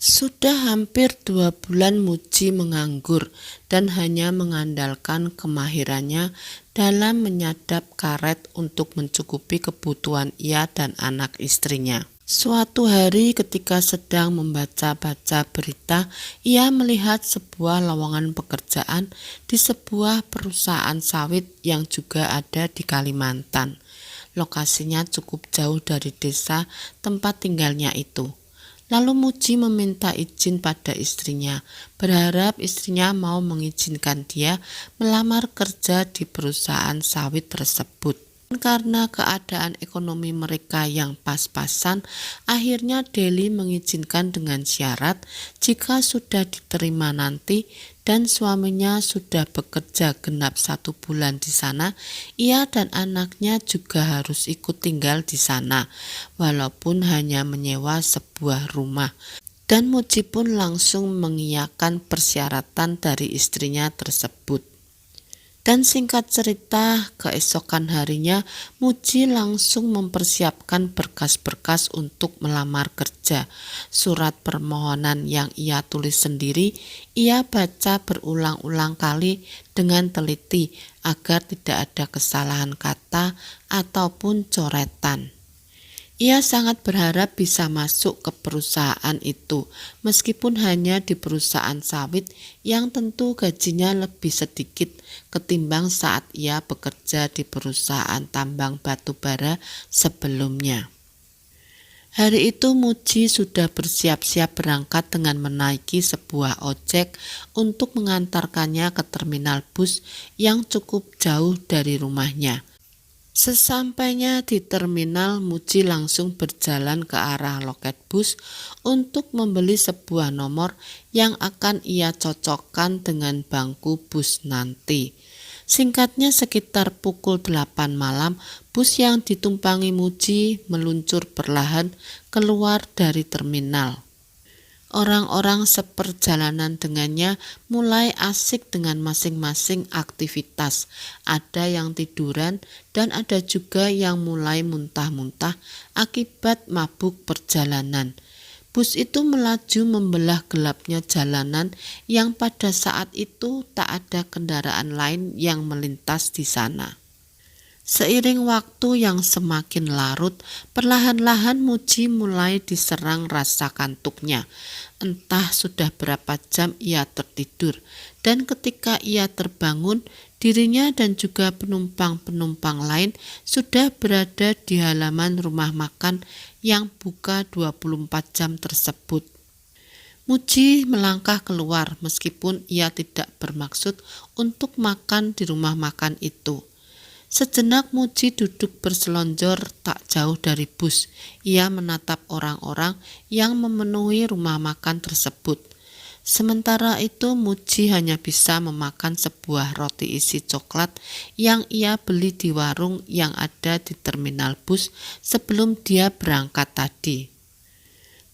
Sudah hampir 2 bulan Muji menganggur dan hanya mengandalkan kemahirannya dalam menyadap karet untuk mencukupi kebutuhan ia dan anak istrinya. Suatu hari ketika sedang membaca-baca berita, ia melihat sebuah lowongan pekerjaan di sebuah perusahaan sawit yang juga ada di Kalimantan. Lokasinya cukup jauh dari desa tempat tinggalnya itu. Lalu Muji meminta izin pada istrinya, berharap istrinya mau mengizinkan dia melamar kerja di perusahaan sawit tersebut. Karena keadaan ekonomi mereka yang pas-pasan, akhirnya Deli mengizinkan dengan syarat jika sudah diterima nanti dan suaminya sudah bekerja genap 1 bulan di sana, ia dan anaknya juga harus ikut tinggal di sana, walaupun hanya menyewa sebuah rumah. Dan Muji pun langsung mengiyakan persyaratan dari istrinya tersebut. Dan singkat cerita, keesokan harinya Muji langsung mempersiapkan berkas-berkas untuk melamar kerja. Surat permohonan yang ia tulis sendiri, ia baca berulang-ulang kali dengan teliti agar tidak ada kesalahan kata ataupun coretan. Ia sangat berharap bisa masuk ke perusahaan itu, meskipun hanya di perusahaan sawit yang tentu gajinya lebih sedikit ketimbang saat ia bekerja di perusahaan tambang batu bara sebelumnya. Hari itu Muji sudah bersiap-siap berangkat dengan menaiki sebuah ojek untuk mengantarkannya ke terminal bus yang cukup jauh dari rumahnya. Sesampainya di terminal, Muji langsung berjalan ke arah loket bus untuk membeli sebuah nomor yang akan ia cocokkan dengan bangku bus nanti. Singkatnya sekitar pukul 8 malam, bus yang ditumpangi Muji meluncur perlahan keluar dari terminal. Orang-orang seperjalanan dengannya mulai asik dengan masing-masing aktivitas. Ada yang tiduran dan ada juga yang mulai muntah-muntah akibat mabuk perjalanan. Bus itu melaju membelah gelapnya jalanan yang pada saat itu tak ada kendaraan lain yang melintas di sana. Seiring waktu yang semakin larut, perlahan-lahan Muji mulai diserang rasa kantuknya. Entah sudah berapa jam ia tertidur, dan ketika ia terbangun, dirinya dan juga penumpang-penumpang lain sudah berada di halaman rumah makan yang buka 24 jam tersebut. Muji melangkah keluar meskipun ia tidak bermaksud untuk makan di rumah makan itu. Sejenak Muji duduk berselonjor tak jauh dari bus. Ia menatap orang-orang yang memenuhi rumah makan tersebut. Sementara itu Muji hanya bisa memakan sebuah roti isi coklat yang ia beli di warung yang ada di terminal bus sebelum dia berangkat tadi.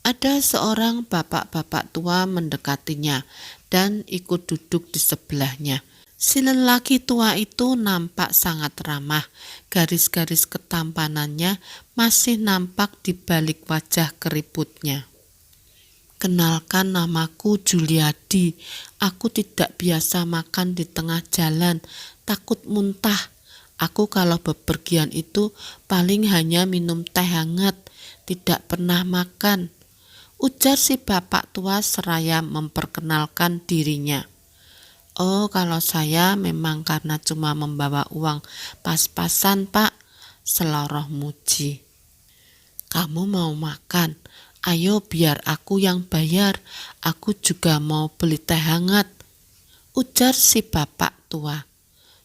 Ada seorang bapak-bapak tua mendekatinya dan ikut duduk di sebelahnya. Si lelaki tua itu nampak sangat ramah, garis-garis ketampanannya masih nampak di balik wajah keriputnya. Kenalkan, namaku Juliadi, aku tidak biasa makan di tengah jalan, takut muntah. Aku kalau bepergian itu paling hanya minum teh hangat, tidak pernah makan, ujar si bapak tua seraya memperkenalkan dirinya. Oh, kalau saya memang karena cuma membawa uang pas-pasan, Pak, seloroh Muji. Kamu mau makan? Ayo biar aku yang bayar, aku juga mau beli teh hangat, ujar si bapak tua.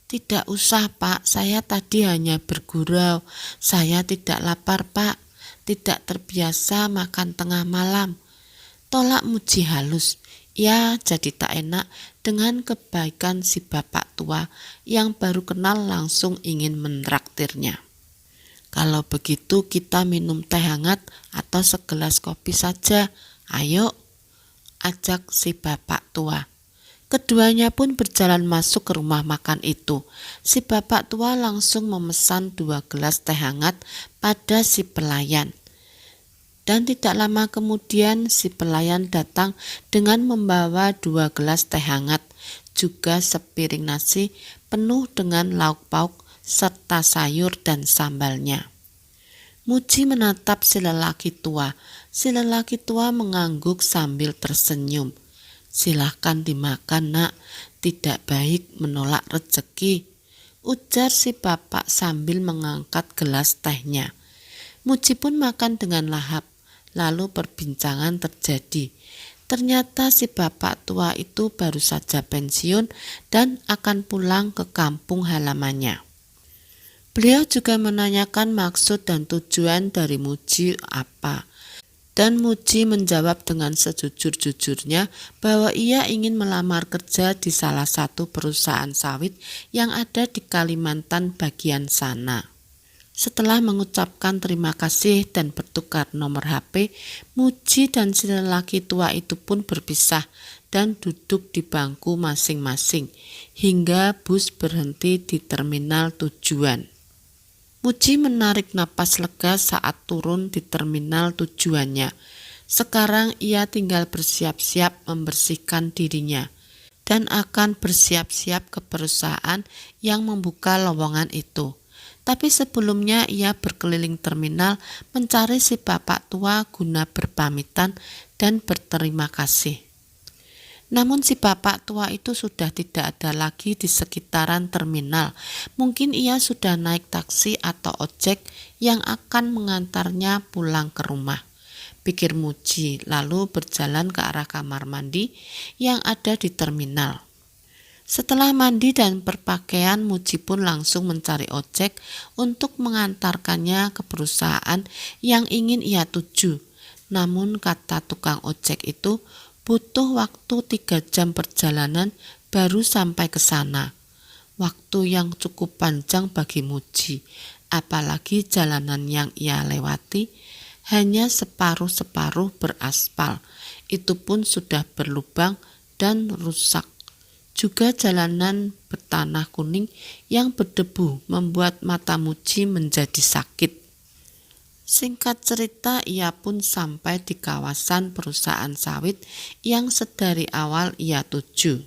Tidak usah, Pak, saya tadi hanya bergurau, saya tidak lapar, Pak, tidak terbiasa makan tengah malam, tolak Muji halus. Ia jadi tak enak dengan kebaikan si bapak tua yang baru kenal langsung ingin menraktirnya. Kalau begitu kita minum teh hangat atau segelas kopi saja, ayo, ajak si bapak tua. Keduanya pun berjalan masuk ke rumah makan itu. Si bapak tua langsung memesan 2 gelas teh hangat pada si pelayan. Dan tidak lama kemudian si pelayan datang dengan membawa 2 gelas teh hangat, juga sepiring nasi penuh dengan lauk pauk serta sayur dan sambalnya. Muji menatap si lelaki tua. Si lelaki tua mengangguk sambil tersenyum. "Silahkan dimakan, Nak, tidak baik menolak rezeki," ujar si bapak sambil mengangkat gelas tehnya. Muji pun makan dengan lahap. Lalu perbincangan terjadi. Ternyata si bapak tua itu baru saja pensiun dan akan pulang ke kampung halamannya. Beliau juga menanyakan maksud dan tujuan dari Muji apa. Dan Muji menjawab dengan sejujur-jujurnya bahwa ia ingin melamar kerja di salah satu perusahaan sawit yang ada di Kalimantan bagian sana. Setelah mengucapkan terima kasih dan bertukar nomor HP, Muji dan si lelaki tua itu pun berpisah dan duduk di bangku masing-masing hingga bus berhenti di terminal tujuan. Muji menarik napas lega saat turun di terminal tujuannya. Sekarang ia tinggal bersiap-siap membersihkan dirinya dan akan bersiap-siap ke perusahaan yang membuka lowongan itu. Tapi sebelumnya ia berkeliling terminal mencari si bapak tua guna berpamitan dan berterima kasih. Namun si bapak tua itu sudah tidak ada lagi di sekitaran terminal. Mungkin ia sudah naik taksi atau ojek yang akan mengantarnya pulang ke rumah, pikir Muji, lalu berjalan ke arah kamar mandi yang ada di terminal. Setelah mandi dan berpakaian, Muji pun langsung mencari ojek untuk mengantarkannya ke perusahaan yang ingin ia tuju. Namun kata tukang ojek itu butuh waktu 3 jam perjalanan baru sampai ke sana. Waktu yang cukup panjang bagi Muji, apalagi jalanan yang ia lewati hanya separuh-separuh beraspal, itu pun sudah berlubang dan rusak. Juga jalanan bertanah kuning yang berdebu membuat mata Muji menjadi sakit. Singkat cerita, ia pun sampai di kawasan perusahaan sawit yang sedari awal ia tuju.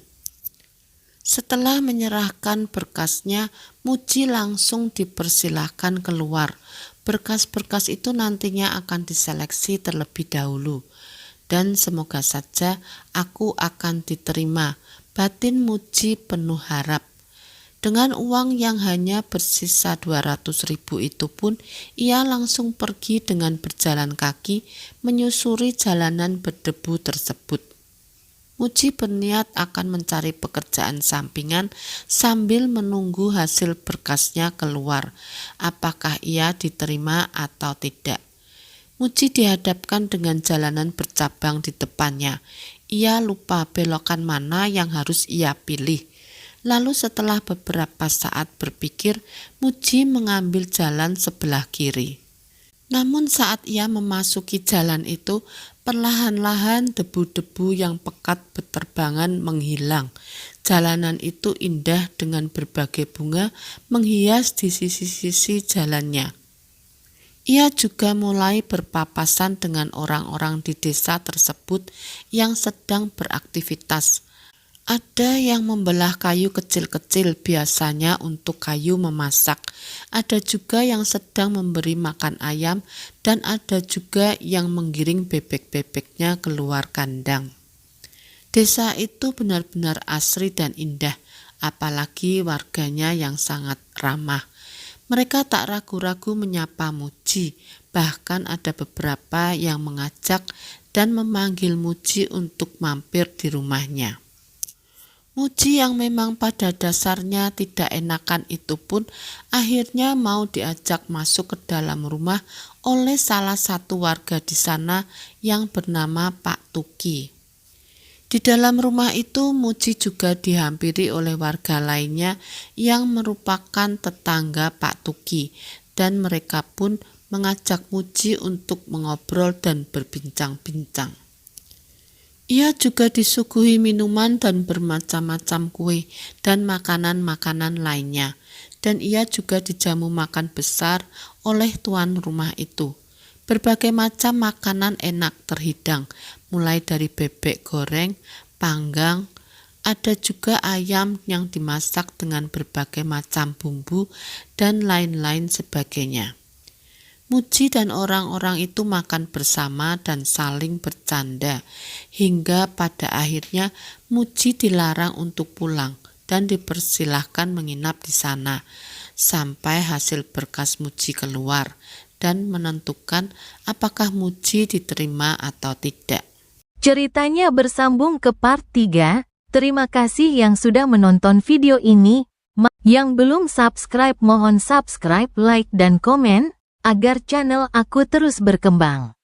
Setelah menyerahkan berkasnya, Muji langsung dipersilahkan keluar. Berkas-berkas itu nantinya akan diseleksi terlebih dahulu. Dan semoga saja aku akan diterima. Batin Muji penuh harap. Dengan uang yang hanya bersisa 200.000 itu pun, ia langsung pergi dengan berjalan kaki menyusuri jalanan berdebu tersebut. Muji berniat akan mencari pekerjaan sampingan sambil menunggu hasil berkasnya keluar, apakah ia diterima atau tidak. Muji dihadapkan dengan jalanan bercabang di depannya. Ia lupa belokan mana yang harus ia pilih. Lalu setelah beberapa saat berpikir, Muji mengambil jalan sebelah kiri. Namun saat ia memasuki jalan itu, perlahan-lahan debu-debu yang pekat beterbangan menghilang. Jalanan itu indah dengan berbagai bunga menghias di sisi-sisi jalannya. Ia juga mulai berpapasan dengan orang-orang di desa tersebut yang sedang beraktivitas. Ada yang membelah kayu kecil-kecil biasanya untuk kayu memasak. Ada juga yang sedang memberi makan ayam dan ada juga yang menggiring bebek-bebeknya keluar kandang. Desa itu benar-benar asri dan indah, apalagi warganya yang sangat ramah. Mereka tak ragu-ragu menyapa Muji, bahkan ada beberapa yang mengajak dan memanggil Muji untuk mampir di rumahnya. Muji yang memang pada dasarnya tidak enakan itu pun akhirnya mau diajak masuk ke dalam rumah oleh salah satu warga di sana yang bernama Pak Tuki. Di dalam rumah itu Muji juga dihampiri oleh warga lainnya yang merupakan tetangga Pak Tuki, dan mereka pun mengajak Muji untuk mengobrol dan berbincang-bincang. Ia juga disuguhi minuman dan bermacam-macam kue dan makanan-makanan lainnya, dan ia juga dijamu makan besar oleh tuan rumah itu. Berbagai macam makanan enak terhidang, mulai dari bebek goreng, panggang, ada juga ayam yang dimasak dengan berbagai macam bumbu dan lain-lain sebagainya. Muji dan orang-orang itu makan bersama dan saling bercanda, hingga pada akhirnya Muji dilarang untuk pulang dan dipersilahkan menginap di sana, sampai hasil berkas Muji keluar dan menentukan apakah Muji diterima atau tidak. Ceritanya bersambung ke part 3. Terima kasih yang sudah menonton video ini. Yang belum subscribe mohon subscribe, like dan komen, agar channel aku terus berkembang.